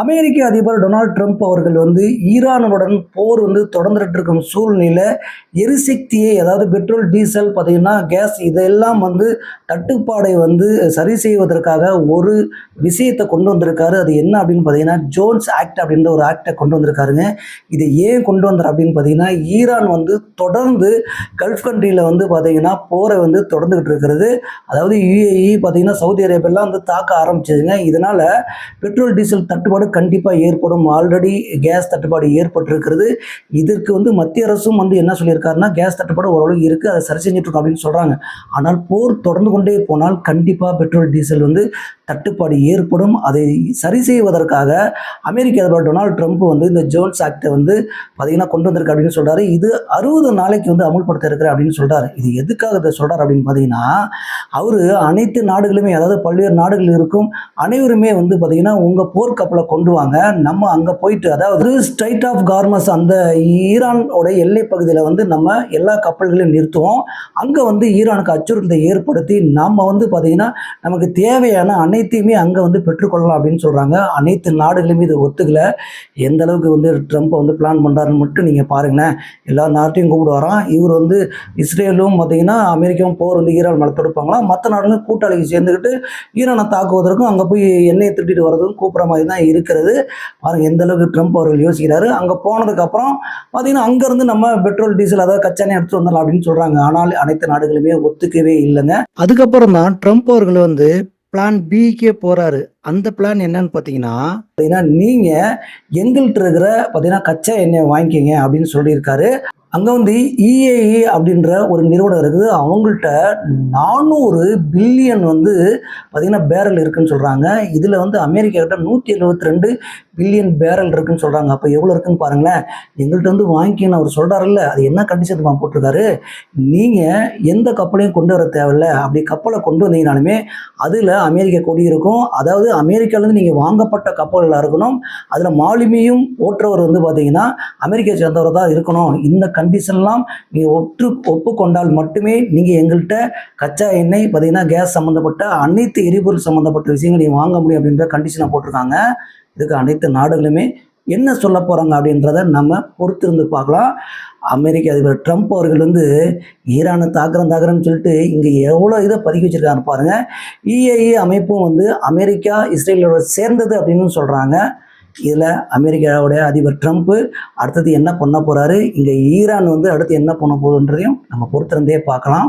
அமெரிக்க அதிபர் Donald Trump அவர்கள் வந்து ஈரானுடன் போர் வந்து தொடர்ந்துட்டு இருக்கும் சூழ்நிலை எரிசக்தியை, அதாவது பெட்ரோல், டீசல், பார்த்தீங்கன்னா கேஸ், இதெல்லாம் வந்து தட்டுப்பாடை வந்து சரி செய்வதற்காக ஒரு விஷயத்தை கொண்டு வந்திருக்காரு. அது என்ன அப்படின்னு பார்த்தீங்கன்னா ஜோன்ஸ் ஆக்ட் அப்படின்ற ஒரு ஆக்டை கொண்டு வந்திருக்காருங்க. இதை ஏன் கொண்டு வந்தார் அப்படின்னு பார்த்தீங்கன்னா, ஈரான் வந்து தொடர்ந்து கல்ஃப் கண்ட்ரியில் வந்து பார்த்தீங்கன்னா போரை வந்து தொடர்ந்துகிட்டு இருக்கிறது. அதாவது யுஏஇ, பார்த்தீங்கன்னா சவுதி அரேபியாலாம் வந்து தாக்க ஆரம்பிச்சதுங்க. இதனால் பெட்ரோல் டீசல் தட்டுப்பாடு கண்டிப்பாக ஏற்படும். ஆல்ரெடி கேஸ் தட்டுப்பாடு ஏற்பட்டிருக்கிறது. இதற்கு வந்து மத்திய அரசும் வந்து என்ன சொல்லியிருக்காருன்னா, கேஸ் தட்டுப்பாடு ஓரளவு இருக்குது, அதை சரி செஞ்சுட்டு இருக்கோம் அப்படின்னு சொல்கிறாங்க. ஆனால் போர் தொடர்ந்து கொண்டே போனால் கண்டிப்பாக பெட்ரோல் டீசல் வந்து தட்டுப்பாடு ஏற்படும். அதை சரி செய்வதற்காக அமெரிக்க அதிபர் டொனால்ட் ட்ரம்ப் வந்து இந்த ஜோன்ஸ் ஆக்டை வந்து பார்த்தீங்கன்னா கொண்டு வந்திருக்கு அப்படின்னு சொல்கிறாரு. இது 60 நாளைக்கு வந்து அமுல்படுத்த இருக்கிற அப்படின்னு சொல்கிறாரு. இது எதுக்காக இதை சொல்கிறார் அப்படின்னு பார்த்தீங்கன்னா, அவர் அனைத்து நாடுகளுமே, அதாவது பல்வேறு நாடுகள் இருக்கும் அனைவருமே வந்து பார்த்தீங்கன்னா உங்கள் போர்க்கப்பலை கொண்டு வாங்க, நம்ம அங்கே போயிட்டு, அதாவது ஸ்ட்ரைட் ஆஃப் ஹார்மஸ், அந்த ஈரானோட எல்லை பகுதியில் வந்து நம்ம எல்லா கப்பல்களையும் நிறுத்துவோம். அங்கே வந்து ஈரானுக்கு அச்சுறுத்தலை ஏற்படுத்தி நம்ம வந்து பார்த்தீங்கன்னா நமக்கு தேவையான அனைத்தையுமே அங்கே வந்து பெற்றுக்கொள்ளலாம் அப்படின்னு சொல்கிறாங்க. அனைத்து நாடுகளுமே இதை ஒத்துக்கல. எந்த அளவுக்கு வந்து ட்ரம்ப் வந்து பிளான் பண்ணுறாருன்னு மட்டும் நீங்கள் பாருங்களேன். எல்லா நாட்டையும் கூப்பிட்டு வரான். இவர் வந்து இஸ்ரேலும் பார்த்தீங்கன்னா அமெரிக்காவும் போர் வந்து ஈரான் மேலே தொடுப்பாங்களாம். மற்ற நாடுகளும் கூட்டாளிக்கு சேர்ந்துக்கிட்டு ஈரானை தாக்குவதற்கும் அங்கே போய் எண்ணெயை திருட்டிட்டு வர்றதுக்கும் கூப்பிட்ற மாதிரி தான் இருக்கிறது. பாருங்கள் எந்த அளவுக்கு ட்ரம்ப் அவர்கள் யோசிக்கிறாரு. அங்கே போனதுக்கப்புறம் பார்த்தீங்கன்னா அங்கேருந்து நம்ம பெட்ரோல், டீசல், அதாவது கச்சானே எடுத்துட்டு வந்துடலாம் அப்படின்னு சொல்கிறாங்க. ஆனால் அனைத்து நாடுகளுமே ஒத்துக்கவே இல்லைங்க. அதுக்கப்புறம் தான் ட்ரம்ப் அவர்கள் வந்து பிளான் பிக்கே போகிறாரு. அந்த பிளான் என்னன்னு பார்த்தீங்கன்னா, நீங்கள் எங்கள்கிட்ட இருக்கிற பார்த்தீங்கன்னா கச்சா எண்ணெயை வாங்கிக்கிங்க அப்படின்னு சொல்லியிருக்காரு. அங்கே வந்து இஏஇ அப்படின்ற ஒரு நிறுவனம் இருக்குது. அவங்கள்ட்ட 400 பில்லியன் வந்து பார்த்திங்கன்னா பேரல் இருக்குதுன்னு சொல்கிறாங்க. இதில் வந்து அமெரிக்கா கிட்ட 172 பில்லியன் பேரல் இருக்குதுன்னு சொல்கிறாங்க. அப்போ எவ்வளோ இருக்குதுன்னு பாருங்களேன். எங்கள்கிட்ட வந்து வாங்கிக்கின்னு அவர் சொல்கிறாருல்ல, அது என்ன கண்டிஷன் போட்டிருக்காரு, நீங்கள் எந்த கப்பலையும் கொண்டு வர தேவையில்ல. அப்படி கப்பலை கொண்டு வந்தீங்கனாலுமே அதில் அமெரிக்க கொடி இருக்கும். அதாவது அமெரிக்காவிலேருந்து நீங்கள் வாங்கப்பட்ட கப்பல்களாக இருக்கணும். அதில் மாலுமியும் ஓட்டுறவர் வந்து பார்த்தீங்கன்னா அமெரிக்கா சேர்ந்தவர் தான் இருக்கணும். இந்த கண்டிஷன்லாம் நீங்கள் ஒப்புக்கொண்டால் மட்டுமே நீங்கள் எங்கள்கிட்ட கச்சா எண்ணெய், பார்த்தீங்கன்னா கேஸ் சம்மந்தப்பட்ட அனைத்து எரிபொருள் சம்மந்தப்பட்ட விஷயங்கள் நீங்கள் வாங்க முடியும் அப்படின்ற கண்டிஷனை போட்டிருக்காங்க. இதுக்கு அனைத்து நாடுகளுமே என்ன சொல்ல போகிறாங்க அப்படின்றத நம்ம பொறுத்திருந்து பார்க்கலாம். அமெரிக்க அதிபர் ட்ரம்ப் அவர்கள் வந்து ஈரானை தாக்குறேன்னு சொல்லிட்டு இங்கே எவ்வளோ இதை பதுக்கி வச்சுருக்காங்க பாருங்கள். இஏஇ அமைப்பும் வந்து அமெரிக்கா இஸ்ரேலோட சேர்ந்தது அப்படின்னு சொல்கிறாங்க. இதில் அமெரிக்காவுடைய அதிபர் ட்ரம்ப்பு அடுத்தது என்ன பண்ண போகிறாரு, இங்கே ஈரான் வந்து அடுத்து என்ன பண்ண போகுதுன்றதையும் நம்ம பொறுத்திருந்தே பார்க்கலாம்.